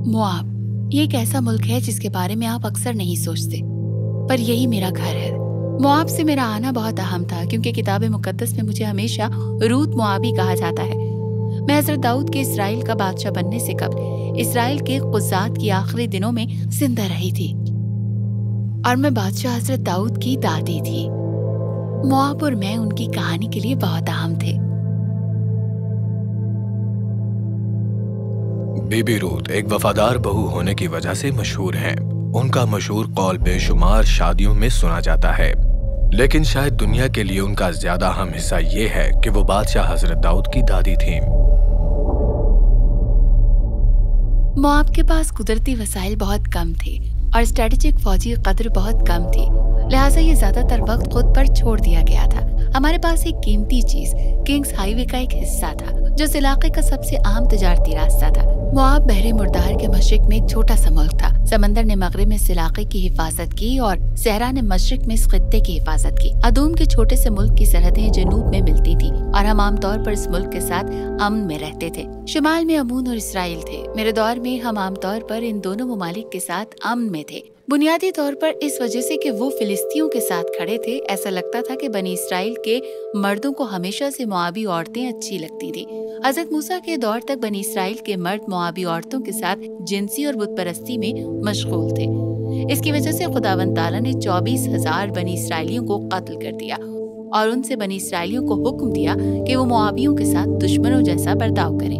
मोआब ये एक ऐसा मुल्क है जिसके बारे में आप अक्सर नहीं सोचते, पर यही मेरा घर है। मोआब से मेरा आना बहुत अहम था क्योंकि किताब मुकद्दस में मुझे हमेशा रूत मोआबी कहा जाता है। मैं हज़रत दाऊद के इसराइल का बादशाह बनने से कबल इसराइल के कुज़ात की आखिरी दिनों में जिंदा रही थी और मैं बादशाह हज़रत दाऊद की दादी थी। मोआब और मैं उनकी कहानी के लिए बहुत अहम थे। बीबी रूत एक वफादार बहू होने की वजह से मशहूर हैं। उनका मशहूर कौल बेशुमार शादियों में सुना जाता है, लेकिन शायद दुनिया के लिए उनका ज्यादा अहम हिस्सा ये है कि वो बादशाह हजरत दाऊद की दादी थीं। मोआब के पास कुदरती वसाइल बहुत कम थे और स्ट्रेटेजिक फौजी कदर बहुत कम थी, लिहाजा ये ज्यादातर वक्त खुद पर छोड़ दिया गया था। हमारे पास एक कीमती चीज किंग्स हाईवे का एक हिस्सा था जो इस इलाके का सबसे अहम तिजारती रास्ता था। मोआब बहरे मुर्दार के मशरिक में एक छोटा सा मुल्क था। समंदर ने मगरिब में इस इलाके की हिफाजत की और सहरा ने मशरिक में इस खित्ते की हिफाजत की। अदूम के छोटे से मुल्क की सरहदें जनूब में मिलती थी और हम आमतौर पर इस मुल्क के साथ अमन में रहते थे। शुमाल में अमून और इसराइल थे। मेरे दौर में हम आमतौर पर इन दोनों ममालिक के साथ अमन में थे, बुनियादी तौर पर इस वजह से कि वो फिलिस्तीनियों के साथ खड़े थे। ऐसा लगता था कि बनी इसराइल के मर्दों को हमेशा से मोआबी औरतें अच्छी लगती थी। हजरत मूसा के दौर तक बनी इसराइल के मर्द मोआबी औरतों के साथ जिनसी और बुत परस्ती में मशगूल थे। इसकी वजह से खुदावंद ताला ने 24,000 बनी इसराइलियों को कत्ल कर दिया और उनसे बनी इसराइलियों को हुक्म दिया कि वो मोआबियों के साथ दुश्मनों जैसा बर्ताव करें।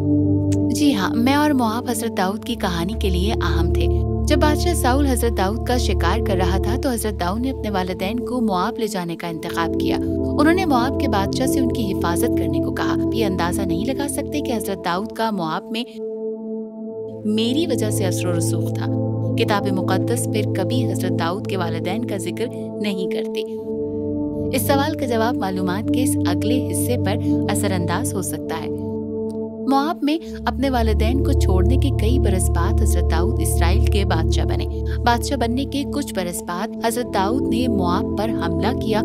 जी हाँ, मैं और मोआब हजरत दाऊद की कहानी के लिए अहम थे। जब बादशाह साउल हजरत दाऊद का शिकार कर रहा था तो हजरत दाऊद ने अपने वालिदैन को मोआब ले जाने का इंतखाब किया। उन्होंने मोआब के बादशाह से उनकी हिफाजत करने को कहा। ये अंदाजा नहीं लगा सकते कि हजरत दाऊद का मोआब में मेरी वजह से असर और रसूख था। किताब मुकद्दस फिर कभी हजरत दाऊद के वालिदैन का जिक्र नहीं करती। इस सवाल का जवाब मालूमात के इस अगले हिस्से पर असरअंदाज हो सकता है। मोआब में अपने वालिदैन को छोड़ने के कई बरस बाद हजरत दाऊद इसराइल के बादशाह बने। बादशाह बनने के कुछ बरस बाद हजरत दाऊद ने मोआब पर हमला किया।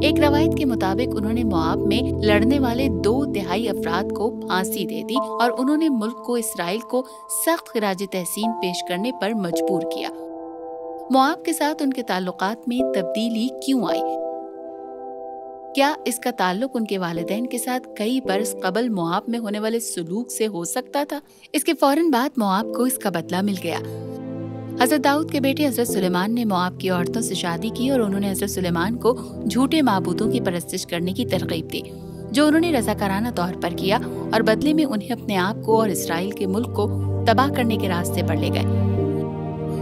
एक रवायत के मुताबिक उन्होंने मोआब में लड़ने वाले 2/3 अफराद को फांसी दे दी और उन्होंने मुल्क को इसराइल को सख्त खिराज तहसीन पेश करने पर मजबूर किया। मोआब के साथ उनके ताल्लुकात में तब्दीली क्यों आई? क्या इसका ताल्लुक उनके वालिदैन के साथ कई बरस कबल मोआब में होने वाले सुलूक से हो सकता था? इसके फौरन बाद मोआब को इसका बदला मिल गया। हजरत दाऊद के बेटे हजरत सुलेमान ने मोआब की औरतों से शादी की और उन्होंने हजरत सुलेमान को झूठे माबूदों की परस्तिश करने की तरगीब दी, जो उन्होंने रज़ाकाराना तौर पर किया और बदले में उन्हें अपने आप को और इसराइल के मुल्क को तबाह करने के रास्ते पर ले गए।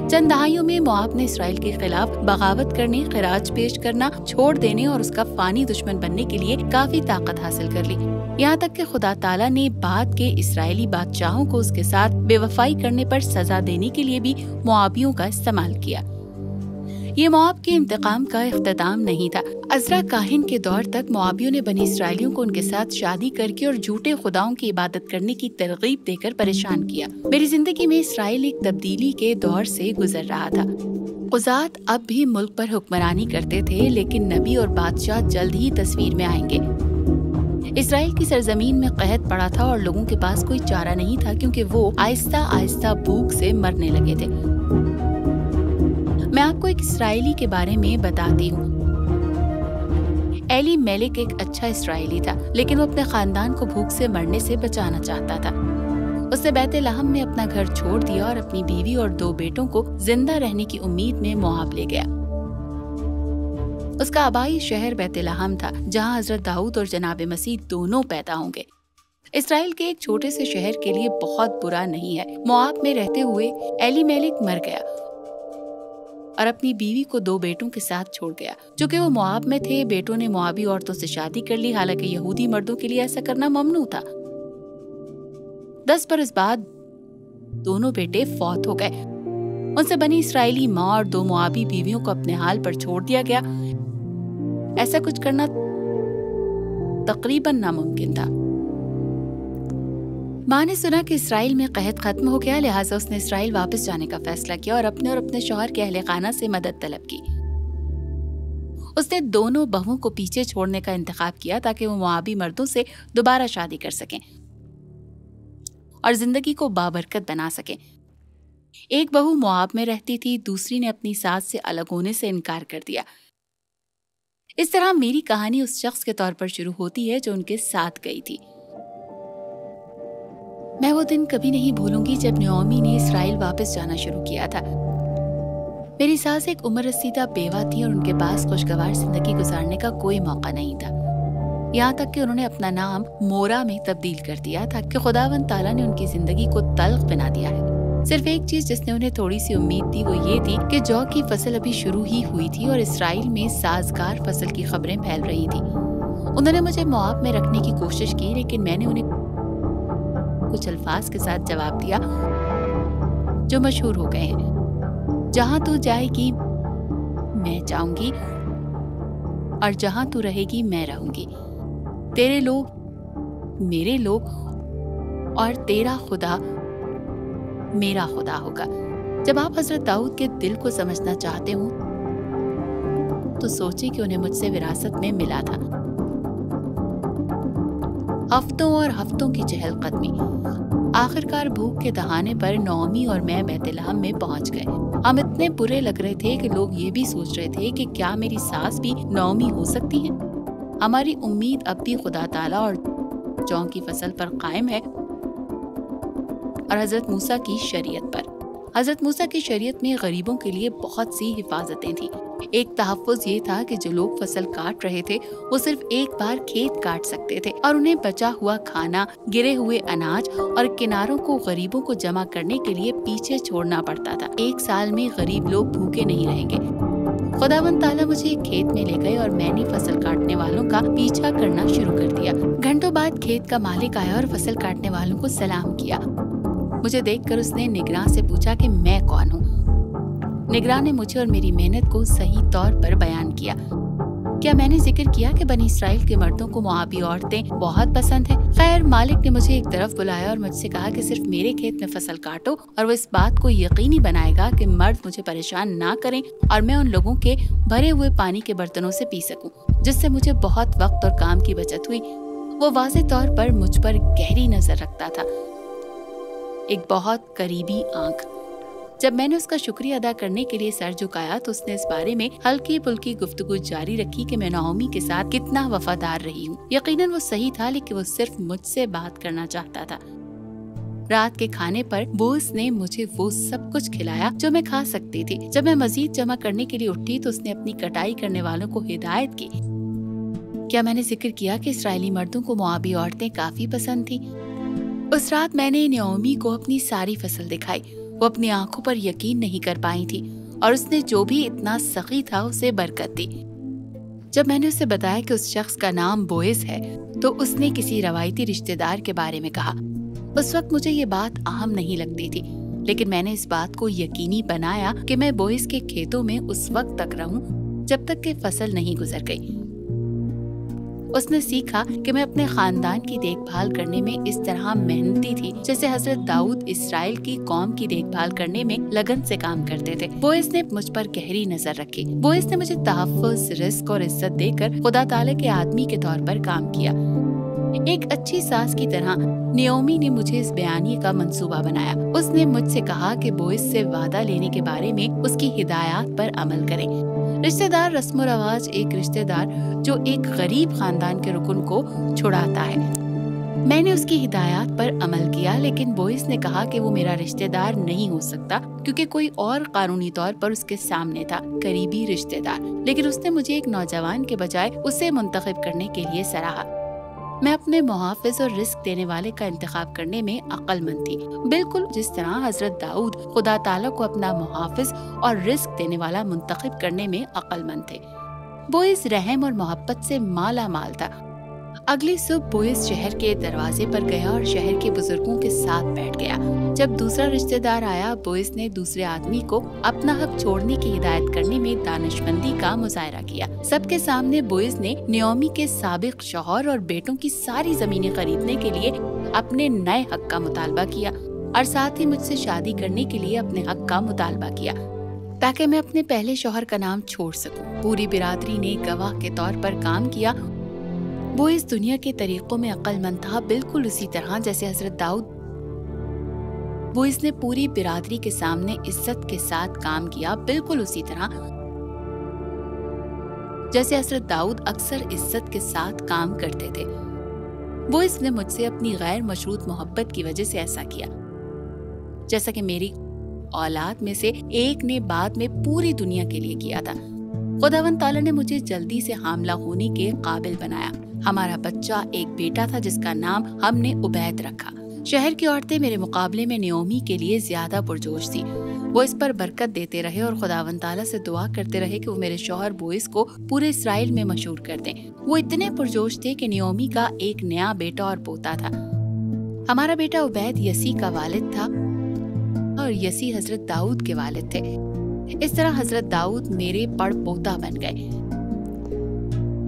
चंद दहाइयों में मोआब ने इसराइल के खिलाफ बगावत करने, खिराज पेश करना छोड़ देने और उसका फानी दुश्मन बनने के लिए काफी ताकत हासिल कर ली। यहाँ तक कि खुदा ताला ने बाद के इसराइली बादशाहों को उसके साथ बेवफाई करने पर सजा देने के लिए भी मोआबियों का इस्तेमाल किया। ये मोआब के इंतकाम का इख्तिताम नहीं था। अज़रा काहिन के दौर तक मोआबियों ने बनी इसराइलियों को उनके साथ शादी करके और झूठे खुदाओं की इबादत करने की तरगीब देकर परेशान किया। मेरी जिंदगी में इसराइल एक तब्दीली के दौर से गुजर रहा था। कुज़ात अब भी मुल्क पर हुक्मरानी करते थे, लेकिन नबी और बादशाह जल्द ही तस्वीर में आएंगे। इसराइल की सरजमीन में कहत पड़ा था और लोगों के पास कोई चारा नहीं था क्योंकि वो आहिस्ता आहिस्ता भूख से मरने लगे थे। मैं आपको एक इसराइली के बारे में बताती हूँ। एली मेलिक एक अच्छा इसराइली था, लेकिन वो अपने खानदान को भूख से मरने से बचाना चाहता था। उसने बैतलहम में अपना घर छोड़ दिया और अपनी बीवी और 2 बेटों को जिंदा रहने की उम्मीद में मोआब ले गया। उसका आबाई शहर बैतलहम था, जहाँ हजरत दाऊद और जनाब मसीह दोनों पैदा होंगे। इसराइल के एक छोटे से शहर के लिए बहुत बुरा नहीं है। मोआब में रहते हुए एली मेलिक मर गया और अपनी बीवी को 2 बेटों के साथ छोड़ गया। चूंकि वो मोआब में थे, बेटों ने मोआबी औरतों से शादी कर ली, हालांकि यहूदी मर्दों के लिए ऐसा करना ममनू था। 10 बरस बाद दोनों बेटे फौत हो गए। उनसे बनी इसराइली माँ और 2 मोआबी बीवियों को अपने हाल पर छोड़ दिया गया। ऐसा कुछ करना तकरीबन नामुमकिन था। माँ ने सुना कि इसराइल में कहत खत्म हो गया, लिहाजा उसने इसराइल वापस जाने का फैसला किया और अपने शौहर के अहले खाना से मदद तलब की। उसने दोनों बहुओं को पीछे छोड़ने का इंतखाब किया ताकि वो मोआबी मर्दों से दोबारा शादी कर सकें और जिंदगी को बाबरकत बना सकें। ایک بہو مواب میں رہتی تھی، دوسری نے اپنی ساس سے الگ ہونے سے انکار کر دیا۔ اس طرح میری کہانی اس شخص کے طور پر شروع ہوتی ہے جو ان کے ساتھ گئی تھی۔ میں وہ دن کبھی نہیں بھولوں گی جب نعومی نے اسرائیل واپس جانا شروع کیا تھا۔ میری ساس ایک عمر رسیدہ بیوہ تھی اور ان کے پاس خوشگوار زندگی گزارنے کا کوئی موقع نہیں تھا، یہاں تک کہ انہوں نے اپنا نام مورا میں تبدیل کر دیا تھا کہ خداوند تعالیٰ نے ان کی زندگی کو تلخ بنا دیا ہے۔ صرف ایک چیز جس نے انہیں تھوڑی سی امید دی وہ یہ تھی کہ جو کی فصل ابھی شروع ہی ہوئی تھی اور اسرائیل میں سازگار فصل کی خبریں پھیل رہی تھیں۔ انہوں نے مجھے مواب میں رکھنے کی کوشش کی، لیکن میں نے انہیں کچھ الفاظ کے ساتھ جواب دیا جو مشہور ہو گئے ہیں: جہاں تو جائے گی میں جاؤں گی اور جہاں تو رہے گی میں رہوں گی، تیرے لوگ میرے لوگ اور تیرا خدا میرا خدا ہوگا۔ جب آپ حضرت داؤد کے دل کو سمجھنا چاہتے ہوں تو سوچیں کہ انہیں مجھ سے وراثت میں ملا تھا۔ ہفتوں اور ہفتوں کی چہل قدمی، آخرکار بھوک کے دہانے پر نعومی اور میں بیت لحم میں پہنچ گئے۔ ہم اتنے برے لگ رہے تھے کہ لوگ یہ بھی سوچ رہے تھے کہ کیا میری ساس بھی نعومی ہو سکتی ہیں۔ ہماری امید اب بھی خدا تعالیٰ اور جوں کی فصل پر قائم ہے اور حضرت موسیٰ کی شریعت پر۔ حضرت موسیٰ کی شریعت میں غریبوں کے لیے بہت سی حفاظتیں تھیں۔ ایک تحفظ یہ تھا کہ جو لوگ فصل کاٹ رہے تھے وہ صرف ایک بار کھیت کاٹ سکتے تھے اور انہیں بچا ہوا کھانا، گرے ہوئے اناج اور کناروں کو غریبوں کو جمع کرنے کے لیے پیچھے چھوڑنا پڑتا تھا۔ ایک سال میں غریب لوگ بھوکے نہیں رہیں گے۔ خداوند تعالیٰ مجھے ایک کھیت میں لے گئے اور میں نے فصل کاٹنے والوں کا پیچھا کرنا شروع کر دیا۔ گھنٹوں بعد کھیت کا مالک آیا اور فصل کاٹنے والوں کو سلام کیا۔ مجھے دیکھ کر اس نے نگراں سے پوچھا کہ میں کون ہوں۔ نگراں نے مجھے اور میری محنت کو صحیح طور پر بیان کیا۔ کیا میں نے ذکر کیا کہ بنی اسرائیل کے مردوں کو موابی عورتیں بہت پسند ہیں؟ خیر، مالک نے مجھے ایک طرف بلایا اور مجھ سے کہا کہ صرف میرے کھیت میں فصل کاٹو اور وہ اس بات کو یقینی بنائے گا کہ مرد مجھے پریشان نہ کریں اور میں ان لوگوں کے بھرے ہوئے پانی کے برتنوں سے پی سکوں، جس سے مجھے بہت وقت اور کام کی بچت ہوئی۔ وہ واضح طور پر مجھ پر گہری نظر رکھتا تھا، ایک بہت قریبی آنکھ۔ جب میں نے اس کا شکریہ ادا کرنے کے لیے سر جھکایا تو اس نے اس بارے میں ہلکی پھلکی گفتگو جاری رکھی کہ میں نعومی کے ساتھ کتنا وفادار رہی ہوں۔ یقیناً وہ صحیح تھا، لیکن وہ صرف مجھ سے بات کرنا چاہتا تھا۔ رات کے کھانے پر بوس نے مجھے وہ سب کچھ کھلایا جو میں کھا سکتی تھی۔ جب میں مزید جمع کرنے کے لیے اٹھی تو اس نے اپنی کٹائی کرنے والوں کو ہدایت کی۔ کیا میں نے ذکر کیا کہ اسرائیلی مردوں کو موابی عورتیں کافی پسند تھیں؟ اس رات میں نے نعومی کو اپنی ساری فصل دکھائی۔ وہ اپنی آنکھوں پر یقین نہیں کر پائی تھی اور اس نے جو بھی اتنا سخی تھا اسے برکت دی۔ جب میں نے اسے بتایا کہ اس شخص کا نام بوئز ہے تو اس نے کسی روایتی رشتہ دار کے بارے میں کہا۔ اس وقت مجھے یہ بات اہم نہیں لگتی تھی، لیکن میں نے اس بات کو یقینی بنایا کہ میں بوئز کے کھیتوں میں اس وقت تک رہوں جب تک کہ فصل نہیں گزر گئی۔ اس نے سیکھا کہ میں اپنے خاندان کی دیکھ بھال کرنے میں اس طرح محنتی تھی جیسے حضرت داؤد اسرائیل کی قوم کی دیکھ بھال کرنے میں لگن سے کام کرتے تھے۔ بوئز نے مجھ پر گہری نظر رکھی۔ بوئز نے مجھے تحفظ، رزق اور عزت دے کر خدا تعالیٰ کے آدمی کے طور پر کام کیا۔ ایک اچھی ساس کی طرح نعومی نے مجھے اس بیانیے کا منصوبہ بنایا۔ اس نے مجھ سے کہا کہ بوئز سے وعدہ لینے کے بارے میں اس کی ہدایات پر عمل کریں۔ رشتہ دار رسم و رواج ایک رشتہ دار جو ایک غریب خاندان کے رکن کو چھڑاتا ہے۔ میں نے اس کی ہدایات پر عمل کیا، لیکن بوئز نے کہا کہ وہ میرا رشتہ دار نہیں ہو سکتا کیونکہ کوئی اور قانونی طور پر اس کے سامنے تھا، قریبی رشتہ دار، لیکن اس نے مجھے ایک نوجوان کے بجائے اسے منتخب کرنے کے لیے سراہا۔ میں اپنے محافظ اور رزق دینے والے کا انتخاب کرنے میں عقل مند تھی، بالکل جس طرح حضرت داؤد خدا تعالیٰ کو اپنا محافظ اور رزق دینے والا منتخب کرنے میں عقل مند تھے۔ بوئز رحم اور محبت سے مالا مال تھا۔ اگلی صبح بوئز شہر کے دروازے پر گیا اور شہر کے بزرگوں کے ساتھ بیٹھ گیا۔ جب دوسرا رشتہ دار آیا، بوئز نے دوسرے آدمی کو اپنا حق چھوڑنے کی ہدایت کرنے میں دانشمندی کا مظاہرہ کیا۔ سب کے سامنے بوئز نے نعومی کے سابق شوہر اور بیٹوں کی ساری زمینیں خریدنے کے لیے اپنے نئے حق کا مطالبہ کیا اور ساتھ ہی مجھ سے شادی کرنے کے لیے اپنے حق کا مطالبہ کیا تاکہ میں اپنے پہلے شوہر کا نام چھوڑ سکوں۔ پوری برادری نے گواہ کے طور پر کام کیا۔ وہ اس دنیا کے طریقوں میں عقل مند تھا، بالکل اسی طرح جیسے حضرت داؤد बोइस ने पूरी बिरादरी के सामने इज्जत के साथ काम किया, बिल्कुल उसी तरह जैसे हजरत दाऊद अक्सर इज्जत के साथ काम करते थे। बोइस ने मुझसे अपनी गैर मशरूत मोहब्बत की वजह से ऐसा किया, जैसा कि मेरी औलाद में से एक ने बाद में पूरी दुनिया के लिए किया था। खुदावंद ताला ने मुझे जल्दी से हामला होने के काबिल बनाया। हमारा बच्चा एक बेटा था जिसका नाम हमने उबैद रखा। शहर की औरतें मेरे मुकाबले में नयोमी के लिए ज्यादा पुरजोश थी। वो इस पर बरकत देते रहे और खुदावंद ताला से दुआ करते रहे कि वो मेरे शौहर बोइस को पूरे इसराइल में मशहूर कर दें। वो इतने पुरजोश थे कि नयोमी का एक नया बेटा और पोता था। हमारा बेटा उबैद यसी का वालिद था और यसी हजरत दाऊद के वालिद थे। इस तरह हजरत दाऊद मेरे पड़पोता बन गए।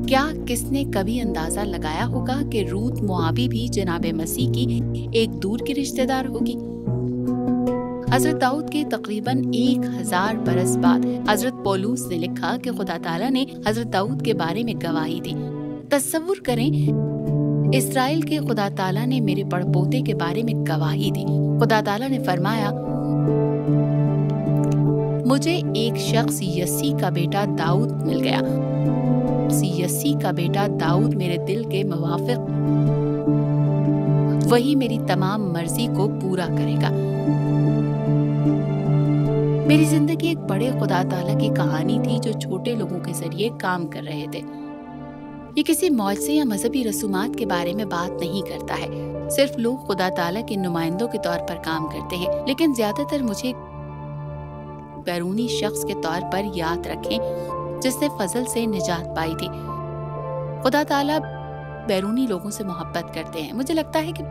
क्या किसने कभी अंदाजा लगाया होगा कि रूत मुआबी भी जनाबे मसीह की एक दूर की रिश्तेदार होगी? हजरत दाऊद के तकरीबन 1000 बरस बाद हजरत पौलुस ने लिखा कि खुदा ताला ने हजरत दाऊद के बारे में गवाही दी। तसव्वुर करें, इस्राएल के खुदा ताला ने मेरे पड़पोते के बारे में गवाही दी। खुदा ताला ने फरमाया, मुझे एक शख्स यसी का बेटा दाऊद मिल गया। यसी का बेटा दाऊद मेरे दिल के मुवाफिक, वही मेरी तमाम मर्जी को पूरा करेगा। मेरी जिंदगी एक बड़े खुदा ताला की कहानी थी जो छोटे लोगों के जरिए काम कर रहे थे। ये किसी मौजज़े या मजहबी रसूमात के बारे में बात नहीं करता है। सिर्फ लोग खुदा ताला के नुमाइंदों के तौर पर काम करते हैं, लेकिन ज्यादातर मुझे बैरूनी शख्स के तौर पर याद रखें जिसने फजल से निजात पाई थी। खुदा ताला बैरूनी लोगों से मोहब्बत करते हैं। मुझे लगता है कि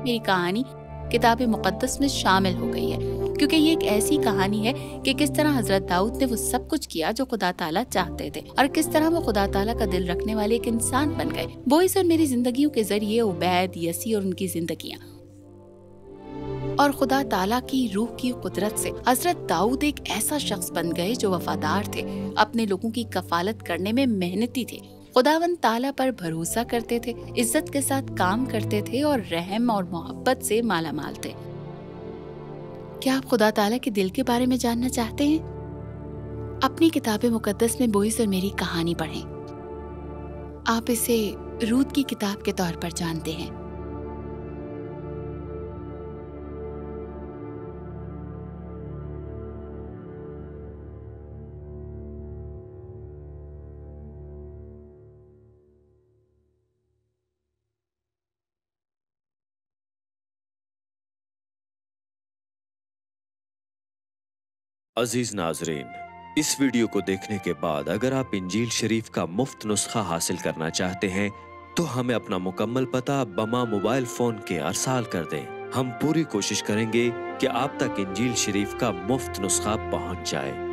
मेरी कहानी किताब मुक़द्दस में शामिल हो गई है, क्योंकि ये एक ऐसी कहानी है कि किस तरह हजरत दाऊद ने वो सब कुछ किया जो खुदा ताला चाहते थे और किस तरह वो खुदा ताला का दिल रखने वाले एक इंसान बन गए। बोइस और मेरी जिंदगियों के जरिए उबैद, यसी और उनकी जिंदगियां, और खुदा ताला की रूह की कुदरत से हजरत दाऊद एक ऐसा शख्स बन गए जो वफादार थे, अपने लोगों की कफालत करने में मेहनती थे, खुदावंद ताला पर भरोसा करते थे, इज्जत के साथ काम करते थे और रहम और मोहब्बत से मालामाल थे। क्या आप खुदा ताला के दिल के बारे में जानना चाहते हैं? अपनी किताब मुकद्दस में बोइस और मेरी कहानी पढ़ें। आप इसे रूत की किताब के तौर पर जानते हैं। अजीज नाजरीन, इस वीडियो को देखने के बाद अगर आप इंजील शरीफ का मुफ्त नुस्खा हासिल करना चाहते हैं तो हमें अपना मुकम्मल पता बमा मोबाइल फोन के अरसाल कर दें। हम पूरी कोशिश करेंगे कि आप तक इंजील शरीफ का मुफ्त नुस्खा पहुंच जाए।